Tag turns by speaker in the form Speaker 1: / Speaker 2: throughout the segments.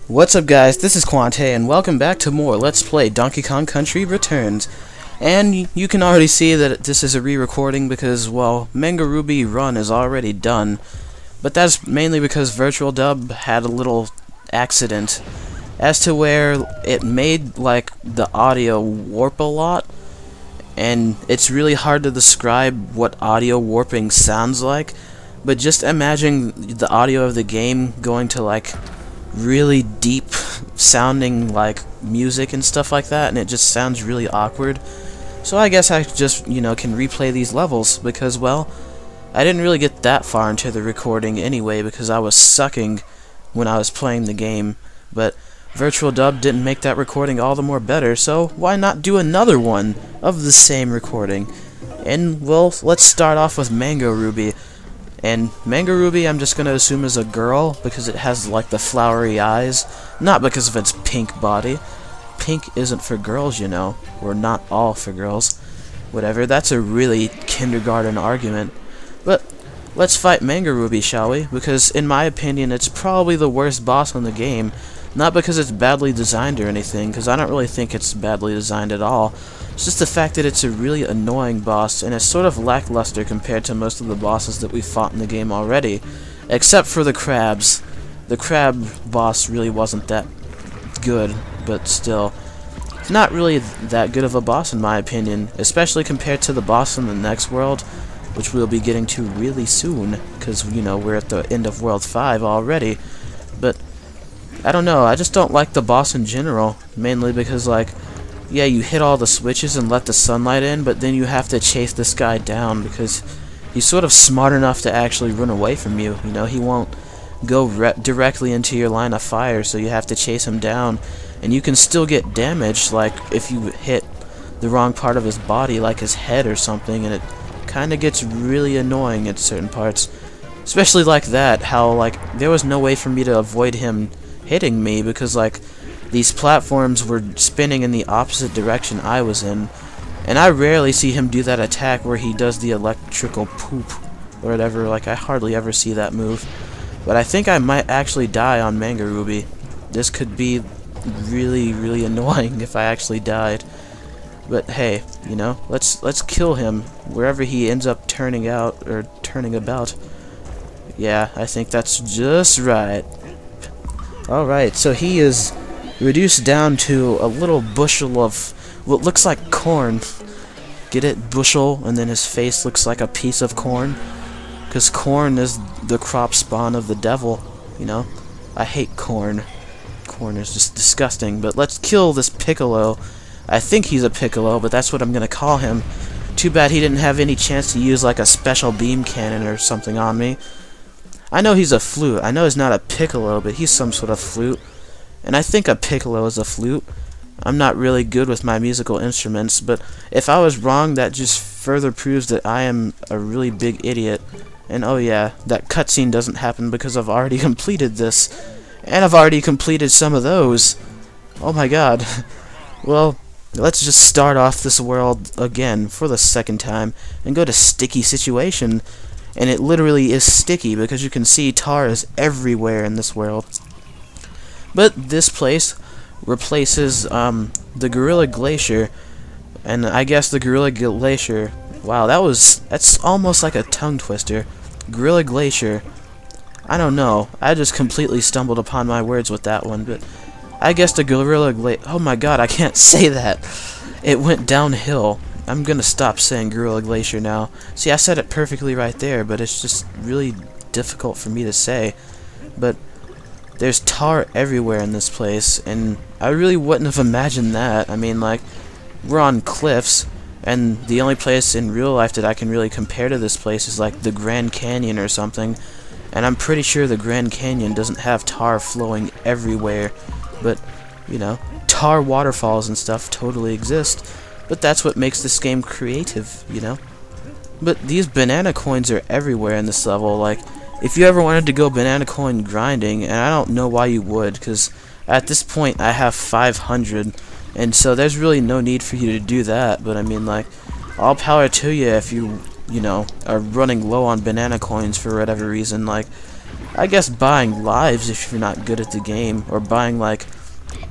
Speaker 1: What's up, guys? This is Quante, and welcome back to more Let's Play Donkey Kong Country Returns. And you can already see that this is a re-recording because, well, Manga Ruby Run is already done. But that's mainly because Virtual Dub had a little accident as to where it made, like, the audio warp a lot. And it's really hard to describe what audio warping sounds like. But just imagine the audio of the game going to, like, really deep sounding like music and stuff like that, and it just sounds really awkward. So I guess I just, can replay these levels because, well, I didn't really get that far into the recording anyway because I was sucking when I was playing the game. But Virtual Dub didn't make that recording all the more better, so why not do another one of the same recording? And, well, let's start off with Manga Ruby. And Manga Ruby, I'm just going to assume is a girl because it has, like, the flowery eyes, not because of its pink body. Pink isn't for girls, you know, or not all for girls. Whatever, that's a really kindergarten argument. But let's fight Manga Ruby, shall we? Because, in my opinion, it's probably the worst boss in the game. Not because it's badly designed or anything, because I don't really think it's badly designed at all. It's just the fact that it's a really annoying boss, and it's sort of lackluster compared to most of the bosses that we've fought in the game already. Except for the crabs. The crab boss really wasn't that good, but still. It's not really that good of a boss in my opinion, especially compared to the boss in the next world, which we'll be getting to really soon, because, we're at the end of World 5 already. But I don't know, I just don't like the boss in general, mainly because, like, yeah, you hit all the switches and let the sunlight in, but then you have to chase this guy down because he's sort of smart enough to actually run away from you. He won't go directly into your line of fire, so you have to chase him down. And you can still get damaged, like if you hit the wrong part of his body, like his head or something, and it kind of gets really annoying at certain parts. Especially like that, how, like, there was no way for me to avoid him hitting me because, like, these platforms were spinning in the opposite direction I was in, and I rarely see him do that attack where he does the electrical poop or whatever. Like, I hardly ever see that move. But I think I might actually die on Manga Ruby. This could be really, really annoying if I actually died. But hey, let's kill him wherever he ends up turning out or turning about. Yeah, I think that's just right. Alright, so he is reduced down to a little bushel of what looks like corn. Get it? Bushel, and then his face looks like a piece of corn. Because corn is the crop spawn of the devil, I hate corn. Corn is just disgusting. But let's kill this Piccolo. I think he's a Piccolo, but that's what I'm going to call him. Too bad he didn't have any chance to use, like, a special beam cannon or something on me. I know he's a flute. I know he's not a Piccolo, but he's some sort of flute. And I think a piccolo is a flute. I'm not really good with my musical instruments, but if I was wrong, that just further proves that I am a really big idiot. And oh yeah, that cutscene doesn't happen because I've already completed this. And I've already completed some of those. Oh my god. Well, let's just start off this world again for the second time and go to Sticky Situation. And it literally is sticky because you can see tar is everywhere in this world. But this place replaces the Gorilla Glacier, and I guess the Gorilla Glacier, wow, that's almost like a tongue twister. Gorilla Glacier, I don't know, I just completely stumbled upon my words with that one, but I guess the Gorilla Glacier, oh my god, I can't say that. It went downhill. I'm gonna stop saying Gorilla Glacier now. See, I said it perfectly right there, but it's just really difficult for me to say. But there's tar everywhere in this place, and I really wouldn't have imagined that. I mean, like, we're on cliffs, and the only place in real life that I can really compare to this place is, like, the Grand Canyon or something. And I'm pretty sure the Grand Canyon doesn't have tar flowing everywhere, but, tar waterfalls and stuff totally exist. But that's what makes this game creative, But these banana coins are everywhere in this level, like, if you ever wanted to go banana coin grinding, and I don't know why you would, because at this point I have 500, and so there's really no need for you to do that, but I mean, like, all power to you if you, are running low on banana coins for whatever reason. Like, I guess buying lives if you're not good at the game, or buying like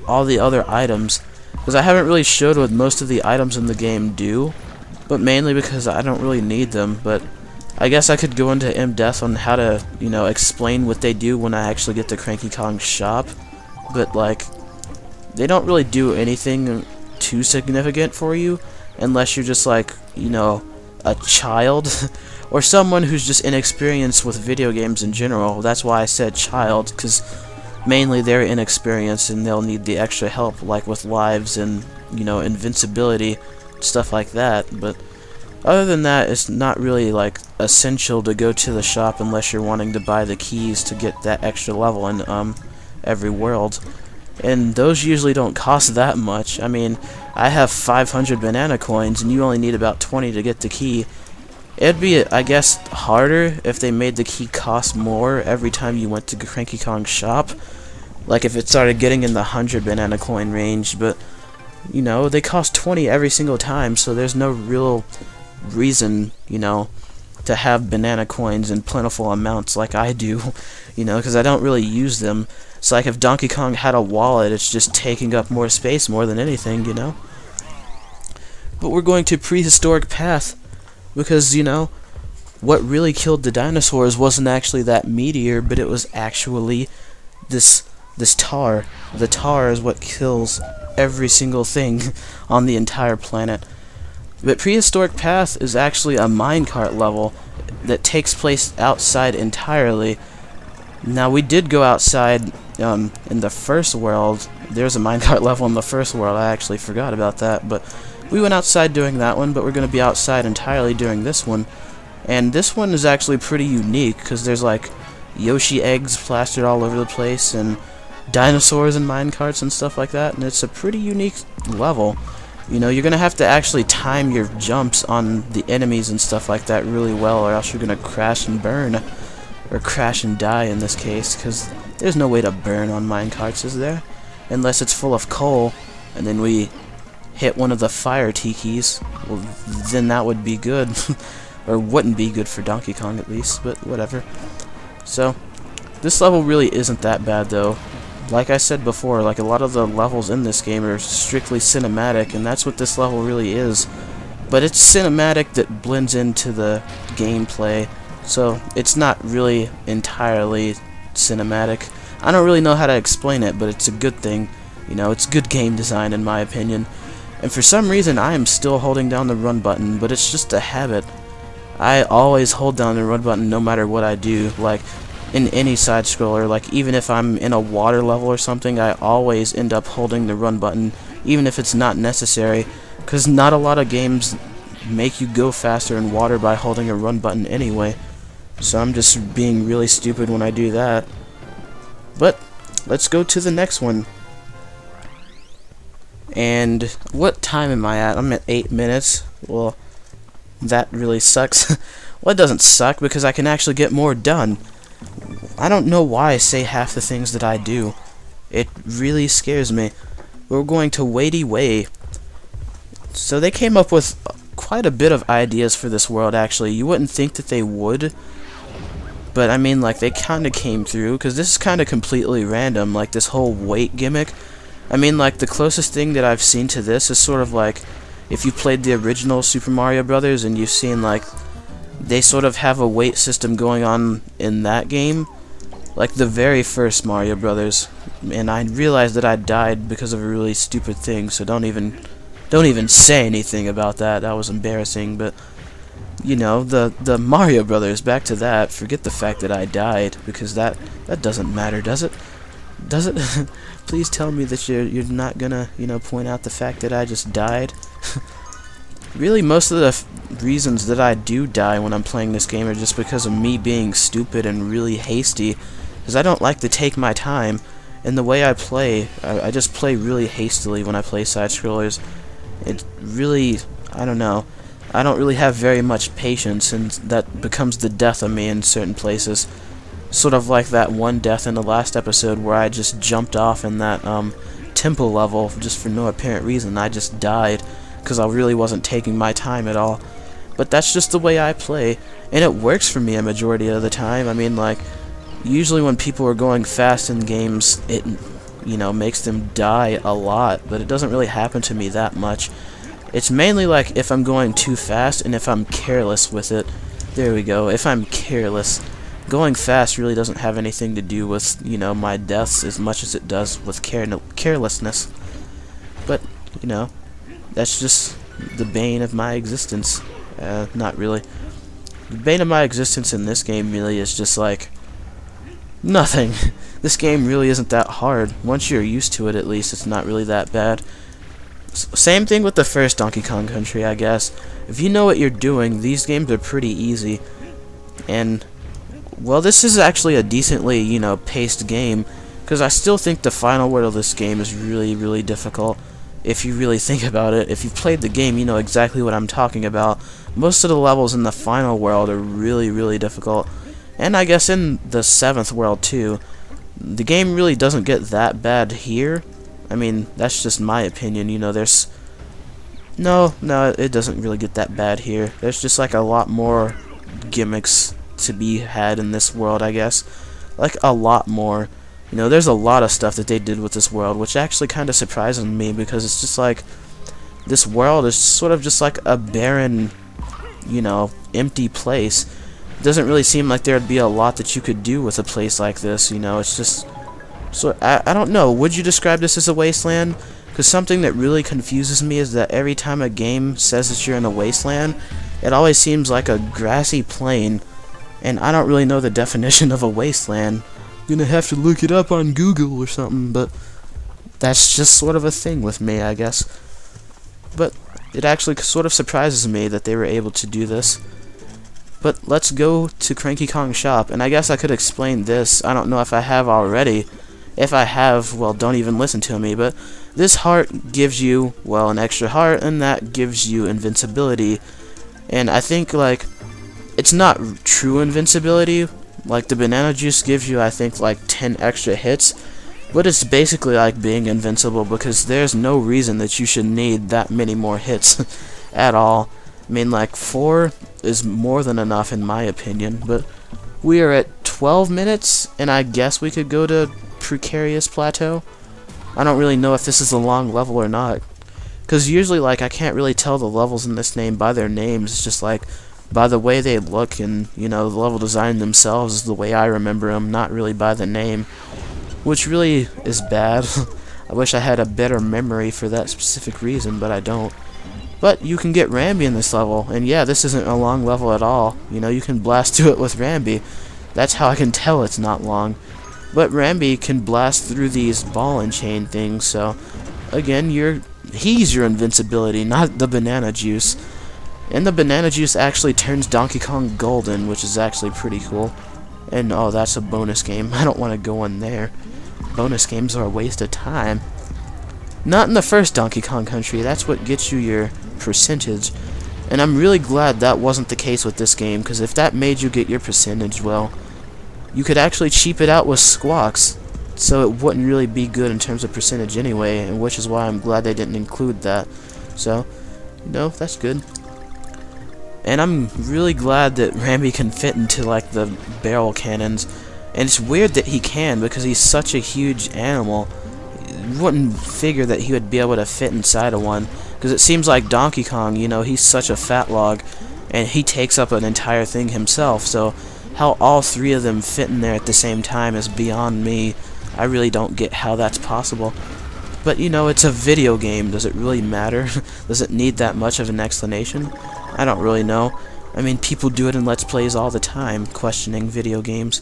Speaker 1: all the other items, because I haven't really showed what most of the items in the game do, but mainly because I don't really need them. But I guess I could go into in-depth on how to, you know, explain what they do when I actually get to Cranky Kong's shop, but like, they don't really do anything too significant for you, unless you're just like, you know, a child, or someone who's just inexperienced with video games in general. That's why I said child, because mainly they're inexperienced and they'll need the extra help, like with lives and, you know, invincibility, stuff like that. But other than that, it's not really like essential to go to the shop unless you're wanting to buy the keys to get that extra level in every world. And those usually don't cost that much. I mean, I have 500 banana coins and you only need about 20 to get the key. It'd be, I guess, harder if they made the key cost more every time you went to Cranky Kong's shop. Like if it started getting in the 100 banana coin range, but, you know, they cost 20 every single time, so there's no real reason, you know, to have banana coins in plentiful amounts like I do, you know, because I don't really use them. It's like if Donkey Kong had a wallet, it's just taking up more space more than anything, you know. But we're going to Prehistoric Path, because, you know, what really killed the dinosaurs wasn't actually that meteor, but it was actually this tar. The tar is what kills every single thing on the entire planet. But Prehistoric Path is actually a minecart level that takes place outside entirely. Now, we did go outside in the first world. There's a minecart level in the first world. I actually forgot about that, but we went outside during that one, but we're going to be outside entirely during this one. And this one is actually pretty unique, because there's like Yoshi eggs plastered all over the place, and dinosaurs and minecarts and stuff like that, and it's a pretty unique level. You know, you're going to have to actually time your jumps on the enemies and stuff like that really well, or else you're going to crash and burn. Or crash and die in this case, because there's no way to burn on minecarts, is there? Unless it's full of coal, and then we hit one of the fire tikis. Well, then that would be good. Or wouldn't be good for Donkey Kong at least, but whatever. So, this level really isn't that bad though. Like I said before, like a lot of the levels in this game are strictly cinematic, and that's what this level really is. But it's cinematic that blends into the gameplay, so it's not really entirely cinematic. I don't really know how to explain it, but it's a good thing. You know, it's good game design in my opinion. And for some reason I am still holding down the run button, but it's just a habit. I always hold down the run button no matter what I do. Like in any side scroller, like even if I'm in a water level or something, I always end up holding the run button, even if it's not necessary, because not a lot of games make you go faster in water by holding a run button anyway. So I'm just being really stupid when I do that. But let's go to the next one. And what time am I at? I'm at 8 minutes. Well, that really sucks. Well, it doesn't suck because I can actually get more done. I don't know why I say half the things that I do. It really scares me. We're going to Wadey Way. So they came up with quite a bit of ideas for this world, actually. You wouldn't think that they would, but I mean, like, they kind of came through, because this is kind of completely random, like this whole weight gimmick. I mean, like, the closest thing that I've seen to this is sort of like if you played the original Super Mario Brothers and you've seen, like, they sort of have a weight system going on in that game, like the very first Mario Brothers. And I realized that I died because of a really stupid thing, so don't even say anything about that. That was embarrassing. But you know, the Mario Brothers, back to that. Forget the fact that I died, because that doesn't matter, does it? Does it? Please tell me that you're not gonna, you know, point out the fact that I just died. Really, most of the reasons that I do die when I'm playing this game are just because of me being stupid and really hasty, because I don't like to take my time. And the way I play, I just play really hastily when I play side-scrollers. It really, I don't know, I don't really have very much patience, and that becomes the death of me in certain places. Sort of like that one death in the last episode where I just jumped off in that temple level just for no apparent reason. I just died because I really wasn't taking my time at all. But that's just the way I play, and it works for me a majority of the time. I mean, like, usually when people are going fast in games, it, you know, makes them die a lot, but it doesn't really happen to me that much. It's mainly like if I'm going too fast and if I'm careless with it. There we go, if I'm careless. Going fast really doesn't have anything to do with, you know, my deaths as much as it does with carelessness. But, you know, that's just the bane of my existence. Not really. The bane of my existence in this game really is just like nothing. This game really isn't that hard. Once you're used to it, at least, it's not really that bad. Same thing with the first Donkey Kong Country, I guess. If you know what you're doing, these games are pretty easy. And, well, this is actually a decently, you know, paced game, because I still think the final world of this game is really, really difficult. If you really think about it, if you've played the game, you know exactly what I'm talking about. Most of the levels in the final world are really, really difficult. And I guess in the 7th world, too. The game really doesn't get that bad here. I mean, that's just my opinion, you know, there's... No, it doesn't really get that bad here. There's just, like, a lot more gimmicks to be had in this world, I guess. Like, a lot more. You know, there's a lot of stuff that they did with this world, which actually kind of surprises me, because it's just like, this world is sort of just like a barren, you know, empty place. It doesn't really seem like there'd be a lot that you could do with a place like this, you know, it's just... So, I don't know, would you describe this as a wasteland? Because something that really confuses me is that every time a game says that you're in a wasteland, it always seems like a grassy plain, and I don't really know the definition of a wasteland. I'm gonna have to look it up on Google or something, but that's just sort of a thing with me, I guess. But it actually sort of surprises me that they were able to do this. But let's go to Cranky Kong's shop, and I guess I could explain this. I don't know if I have already. If I have, well, don't even listen to me, but this heart gives you, well, an extra heart, and that gives you invincibility. And I think, like, it's not true invincibility. Like, the banana juice gives you, I think, like 10 extra hits, but it's basically like being invincible, because there's no reason that you should need that many more hits at all. I mean, like, 4 is more than enough in my opinion, but we are at 12 minutes, and I guess we could go to Precarious Plateau. I don't really know if this is a long level or not, because usually, like, I can't really tell the levels in this game by their names. It's just like by the way they look, and, you know, the level design themselves is the way I remember them, not really by the name, which really is bad. I wish I had a better memory for that specific reason, but I don't. But you can get Rambi in this level, and yeah, this isn't a long level at all. You know, you can blast through it with Rambi. That's how I can tell it's not long. But Rambi can blast through these ball and chain things, so again, he's your invincibility, not the banana juice. And the banana juice actually turns Donkey Kong golden, which is actually pretty cool. And oh, that's a bonus game. I don't want to go in there. Bonus games are a waste of time. Not in the first Donkey Kong Country. That's what gets you your percentage. And I'm really glad that wasn't the case with this game, because if that made you get your percentage, well, you could actually cheap it out with squawks, so it wouldn't really be good in terms of percentage anyway, and which is why I'm glad they didn't include that. So, you know, that's good. And I'm really glad that Rambi can fit into, like, the barrel cannons. And it's weird that he can, because he's such a huge animal. You wouldn't figure that he would be able to fit inside of one, because it seems like Donkey Kong, you know, he's such a fat log, and he takes up an entire thing himself, so how all 3 of them fit in there at the same time is beyond me. I really don't get how that's possible. But, you know, it's a video game. Does it really matter? Does it need that much of an explanation? I don't really know. I mean, people do it in Let's Plays all the time, questioning video games.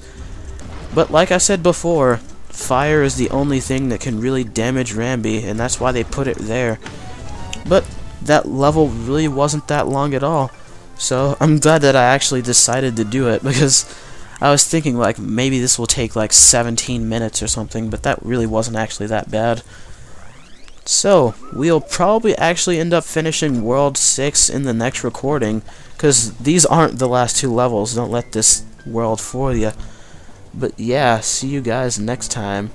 Speaker 1: But like I said before, fire is the only thing that can really damage Rambi, and that's why they put it there. But that level really wasn't that long at all. So I'm glad that I actually decided to do it, because I was thinking, like, maybe this will take like 17 minutes or something, but that really wasn't actually that bad. So, we'll probably actually end up finishing World 6 in the next recording, because these aren't the last 2 levels. Don't let this world fool you. But yeah, see you guys next time.